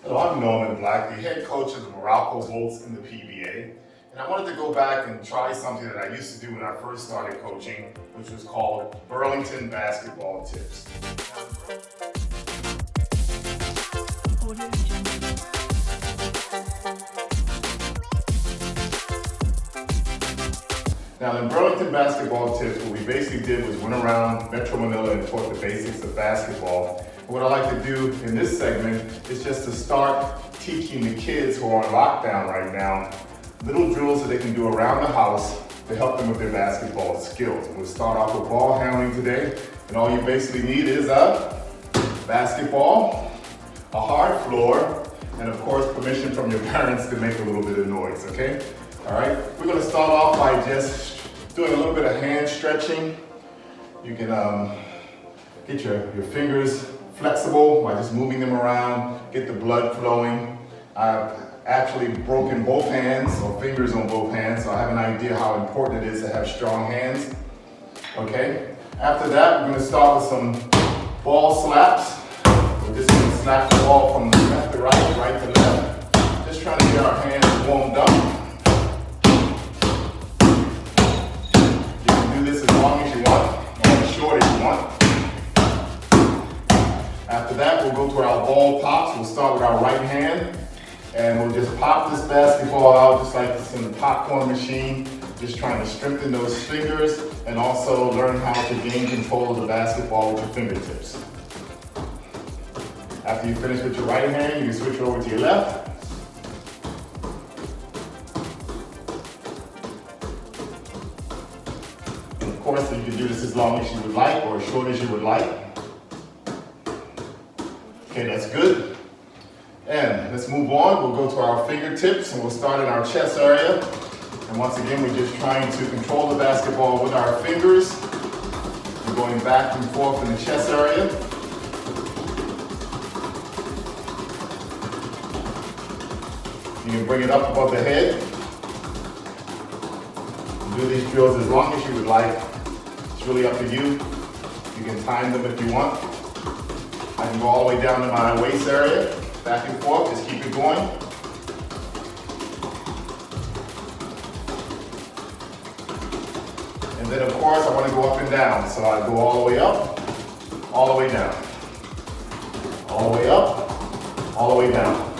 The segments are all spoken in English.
Hello, I'm Norman Black, the head coach of the MERALCO Bolts in the PBA. And I wanted to go back and try something that I used to do when I first started coaching, which was called Burlington Basketball Tips. Now, in Burlington Basketball Tips, what we basically did was went around Metro Manila and taught the basics of basketball. And what I like to do in this segment is just to start teaching the kids who are on lockdown right now little drills that they can do around the house to help them with their basketball skills. We'll start off with ball handling today, and all you basically need is a basketball, a hard floor, and of course permission from your parents to make a little bit of noise, okay? All right, we're gonna start off by just doing a little bit of hand stretching. You can get your fingers flexible by just moving them around, get the blood flowing. I've actually broken both hands or fingers on both hands, so I have an idea how important it is to have strong hands. Okay, after that, we're gonna start with some ball slaps. We're just gonna slap the ball from left to right, right to left. Just trying to get our hands warmed up. You can do this as long as you want, or as short as you want. After that, we'll go to our ball pops. We'll start with our right hand, and we'll just pop this basketball out just like it's in the popcorn machine, just trying to strengthen those fingers and also learn how to gain control of the basketball with your fingertips. After you finish with your right hand, you can switch over to your left. And of course, you can do this as long as you would like or as short as you would like. Okay, that's good. And let's move on. We'll go to our fingertips and we'll start in our chest area. And once again, we're just trying to control the basketball with our fingers. We're going back and forth in the chest area. You can bring it up above the head. Do these drills as long as you would like. It's really up to you. You can time them if you want. I can go all the way down to my waist area, back and forth, just keep it going. And then of course I want to go up and down, so I go all the way up, all the way down. All the way up, all the way down.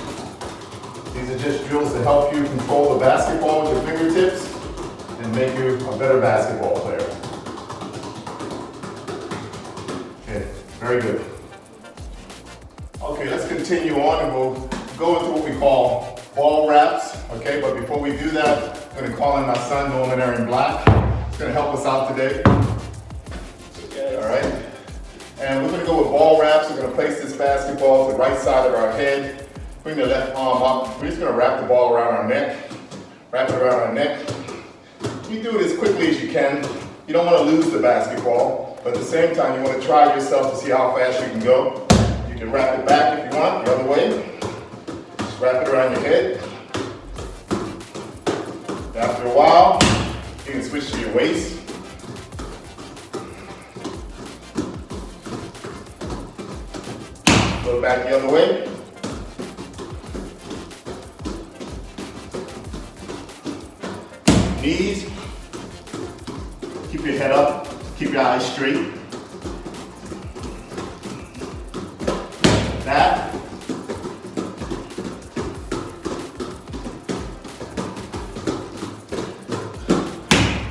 These are just drills to help you control the basketball with your fingertips and make you a better basketball player. Okay, very good. Okay, let's continue on and we'll go into what we call ball wraps, okay? But before we do that, I'm gonna call in my son, Norman Black. He's gonna help us out today. Okay, all right? And we're gonna go with ball wraps. We're gonna place this basketball to the right side of our head. Bring the left arm up. We're just gonna wrap the ball around our neck. Wrap it around our neck. You do it as quickly as you can. You don't wanna lose the basketball, but at the same time, you wanna try yourself to see how fast you can go. You can wrap it back if you want, the other way. Just wrap it around your head. After a while, you can switch to your waist. Go back the other way. Knees. Keep your head up, keep your eyes straight. That.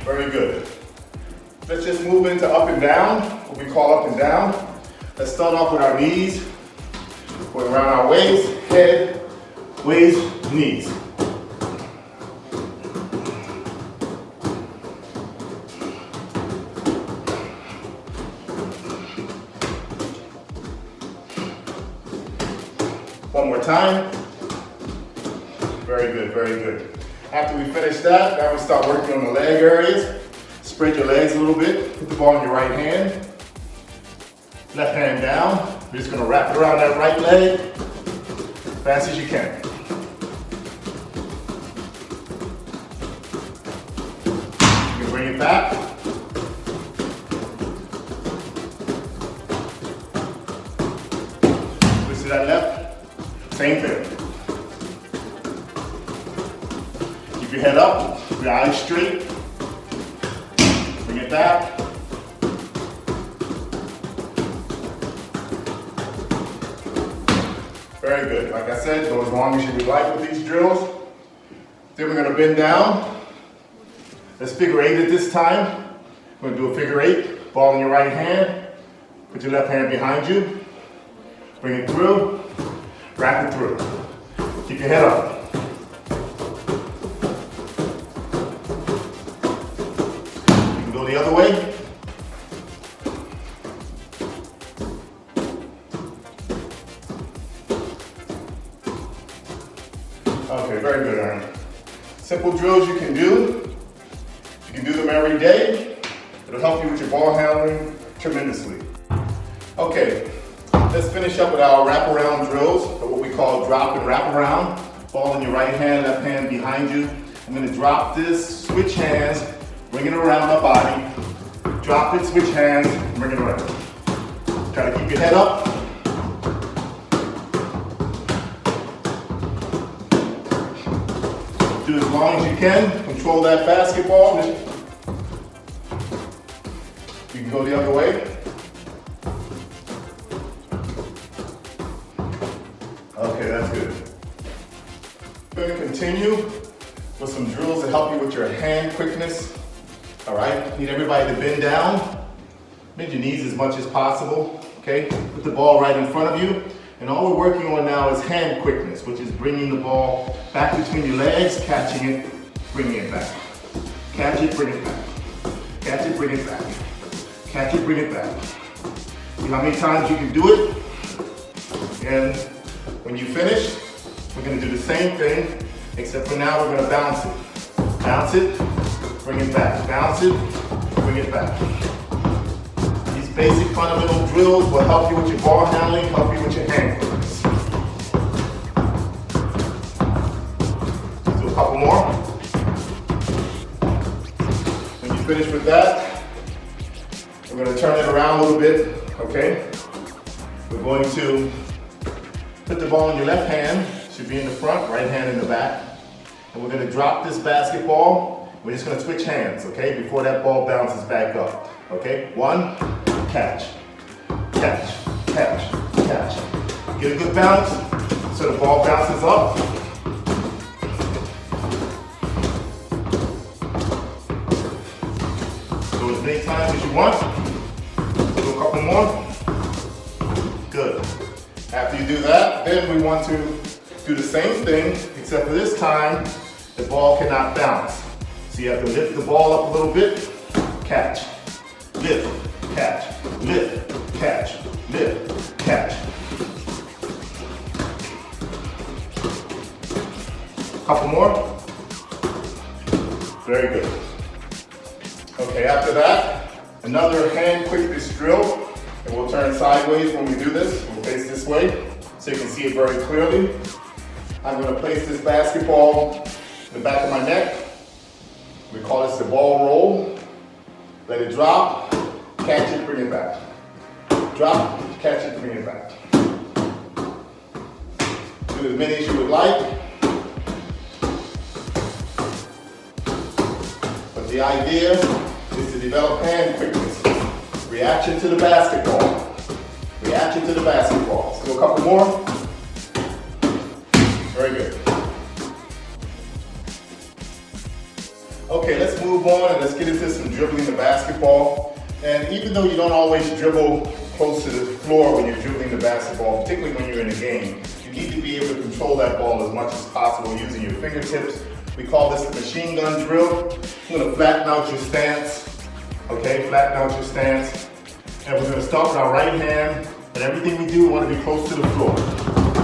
Very good. Let's just move into up and down, what we call up and down. Let's start off with our knees. Going around our waist, head, waist, knees. One more time. Very good, very good. After we finish that, now we start working on the leg areas. Spread your legs a little bit. Put the ball in your right hand. Left hand down. We're just gonna wrap it around that right leg as fast as you can. You can bring it back. Switch to that left Same thing. Keep your head up, your eyes straight. Bring it back. Very good. Like I said, go as long as you would like with these drills. Then we're going to bend down. Let's figure 8 at this time. We're going to do a figure 8. Ball in your right hand. Put your left hand behind you. Bring it through. Wrap it through. Keep your head up. You can go the other way. Okay, very good, Aaron. Simple drills you can do. You can do them every day. It'll help you with your ball handling tremendously. Okay, let's finish up with our wraparound drills, or what we call drop and wrap around. Ball in your right hand, left hand behind you. I'm going to drop this, switch hands, bring it around my body. Drop it, switch hands, bring it around. Try to keep your head up. Do as long as you can. Control that basketball. You can go the other way. Okay, that's good. We're going to continue with some drills to help you with your hand quickness. All right, need everybody to bend down. Bend your knees as much as possible. Okay, put the ball right in front of you. And all we're working on now is hand quickness, which is bringing the ball back between your legs, catching it, bringing it back. Catch it, bring it back. Catch it, bring it back. Catch it, bring it back. See how many times you can do it? And when you finish, we're going to do the same thing, except for now we're going to bounce it. Bounce it, bring it back. Bounce it, bring it back. These basic fundamental drills will help you with your ball handling, help you with your hand quickness. Let's do a couple more. When you finish with that, we're going to turn it around a little bit, okay? We're going to put the ball in your left hand, should be in the front, right hand in the back. And we're going to drop this basketball. We're just going to switch hands, okay, before that ball bounces back up. Okay, 1, catch, catch, catch, catch. Get a good bounce so the ball bounces up. Go as many times as you want. Do a couple more. Good. After you do that, then we want to do the same thing, except for this time, the ball cannot bounce. So you have to lift the ball up a little bit, catch, lift, catch, lift, catch, lift, catch. Couple more. Very good. Okay, after that, another hand quickness drill. And we'll turn sideways when we do this. We'll face this way so you can see it very clearly. I'm going to place this basketball in the back of my neck. We call this the ball roll. Let it drop, catch it, bring it back. Drop, catch it, bring it back. Do as many as you would like. But the idea is to develop hand quickness. Reaction to the basketball. Reaction to the basketball. Let's do a couple more. Very good. Okay, let's move on and let's get into some dribbling the basketball. And even though you don't always dribble close to the floor when you're dribbling the basketball, particularly when you're in a game, you need to be able to control that ball as much as possible using your fingertips. We call this the machine gun drill. You're going to flatten out your stance. Okay, flatten out your stance. And we're going to start with our right hand. And everything we do, we want to be close to the floor.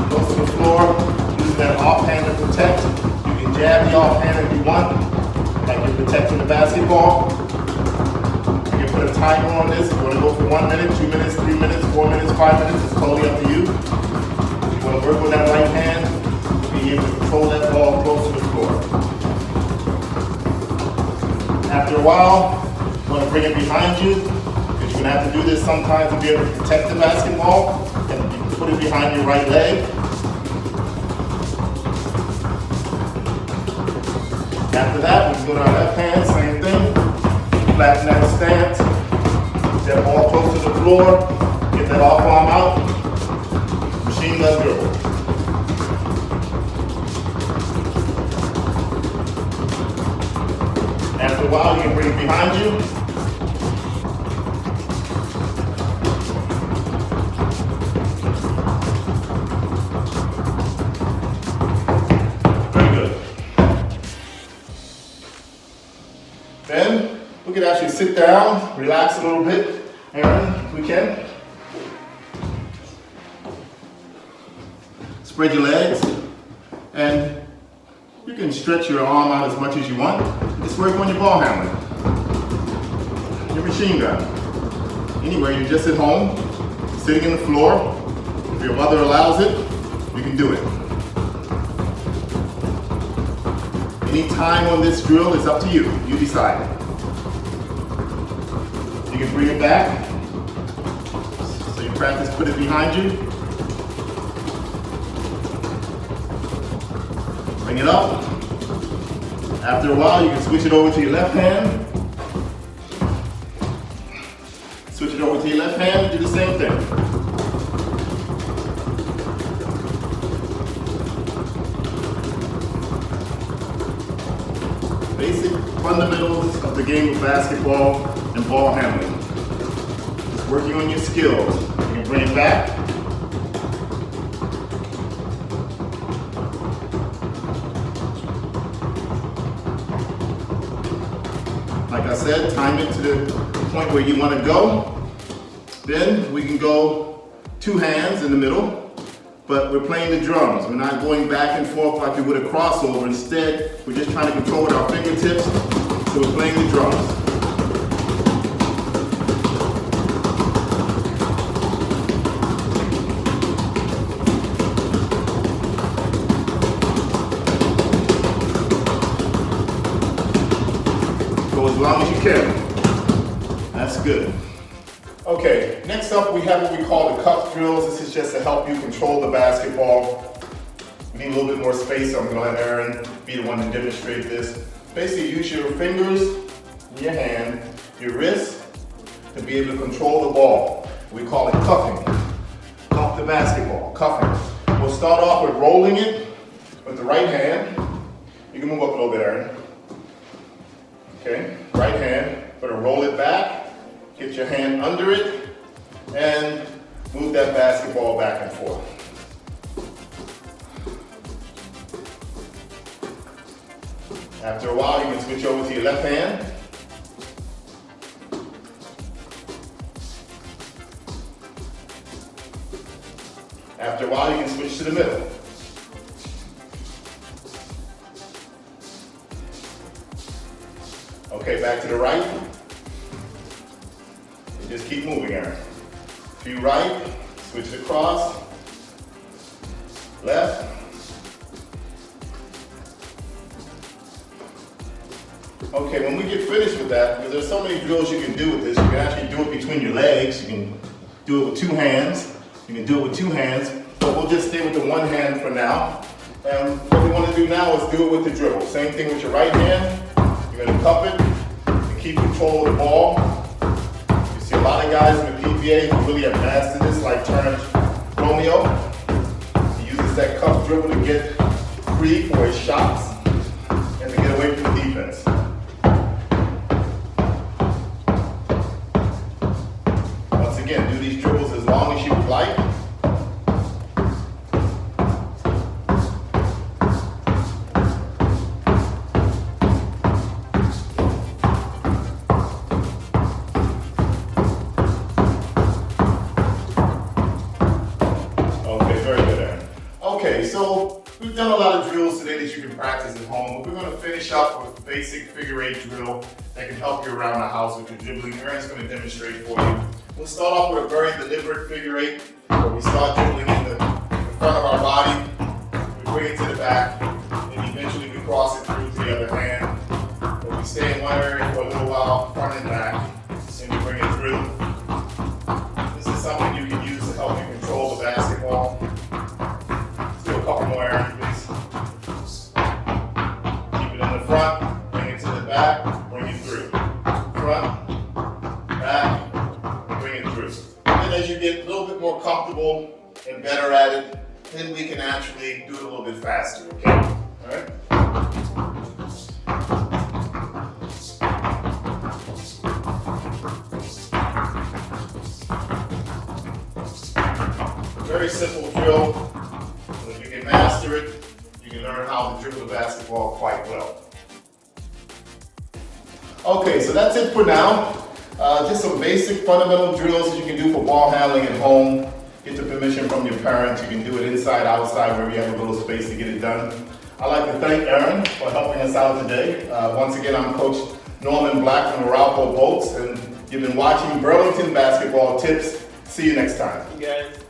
Close to the floor, using that offhand to protect. You can jab the offhand if you want, like you're protecting the basketball. You can put a timer on this. If you want to go for 1 minute, 2 minutes, 3 minutes, 4 minutes, 5 minutes, it's totally up to you. If you want to work with that right hand, be able to control that ball close to the floor. After a while, you want to bring it behind you, because you're going to have to do this sometimes to be able to protect the basketball. And you put it behind your right leg. After that, we can go to our left hand, same thing. Flatten that stance. Get that ball close to the floor. Get that off arm out. Machine gun dribble. After a while, you can bring it behind you. Very good. Then we can actually sit down, relax a little bit, Aaron, if we can. Spread your legs, and you can stretch your arm out as much as you want. Just work on your ball handling, your machine gun. Anywhere, you're just at home, sitting on the floor. If your mother allows it, you can do it. Any time on this drill is up to you. You decide. You can bring it back. So you practice, put it behind you. Bring it up. After a while, you can switch it over to your left hand. Switch it over to your left hand, do the same thing. Basic fundamentals of the game of basketball and ball handling. Just working on your skills. You can bring it back. Like I said, time it to the point where you want to go. Then we can go two hands in the middle, but we're playing the drums. We're not going back and forth like we would a crossover. Instead, we're just trying to control with our fingertips, so we're playing the drums. As long as you can. That's good. Okay, next up we have what we call the cuff drills. This is just to help you control the basketball. We need a little bit more space, so I'm going to let Aaron be the one to demonstrate this. Basically, use your fingers in your hand, your wrist, to be able to control the ball. We call it cuffing. Cuff the basketball, cuffing. We'll start off with rolling it with the right hand. You can move up a little bit, Aaron. Okay, right hand, gonna roll it back, get your hand under it, and move that basketball back and forth. After a while, you can switch over to your left hand. After a while, you can switch to the middle. Okay, back to the right. And just keep moving, Aaron. Few right, switch it across. Left. Okay, when we get finished with that, because there's so many drills you can do with this, you can actually do it between your legs. You can do it with two hands. You can do it with two hands, but we'll just stay with the one hand for now. And what we want to do now is do it with the dribble. Same thing with your right hand. You're going to cup it and keep control of the ball. You see a lot of guys in the PBA who really have mastered this, like Turner Romeo. He uses that cup dribble to get free for his shots and to get away from the defense. Once again, do these dribbles as long as you would like. Okay, so we've done a lot of drills today that you can practice at home, but we're going to finish up with a basic figure eight drill that can help you around the house with your dribbling. Aaron's going to demonstrate for you. We'll start off with a very deliberate figure eight, where we start dribbling in the front of our body, we bring it to the back, and eventually we cross it through to the other hand. But we stay in one area for a little while, front and back, and we bring it through. This is something you can use to help you control the basketball. Couple more, please. Keep it in the front. comfortable and better at it, then we can actually do it a little bit faster, okay? All right? Very simple drill. So if you can master it, you can learn how to dribble the basketball quite well. Okay, so that's it for now. Just some basic fundamental drills that you can do for ball handling at home. Get the permission from your parents. You can do it inside, outside, wherever you have a little space to get it done. I'd like to thank Aaron for helping us out today. Once again, I'm Coach Norman Black from MERALCO Bolts, and you've been watching Burlington Basketball Tips. See you next time. You guys.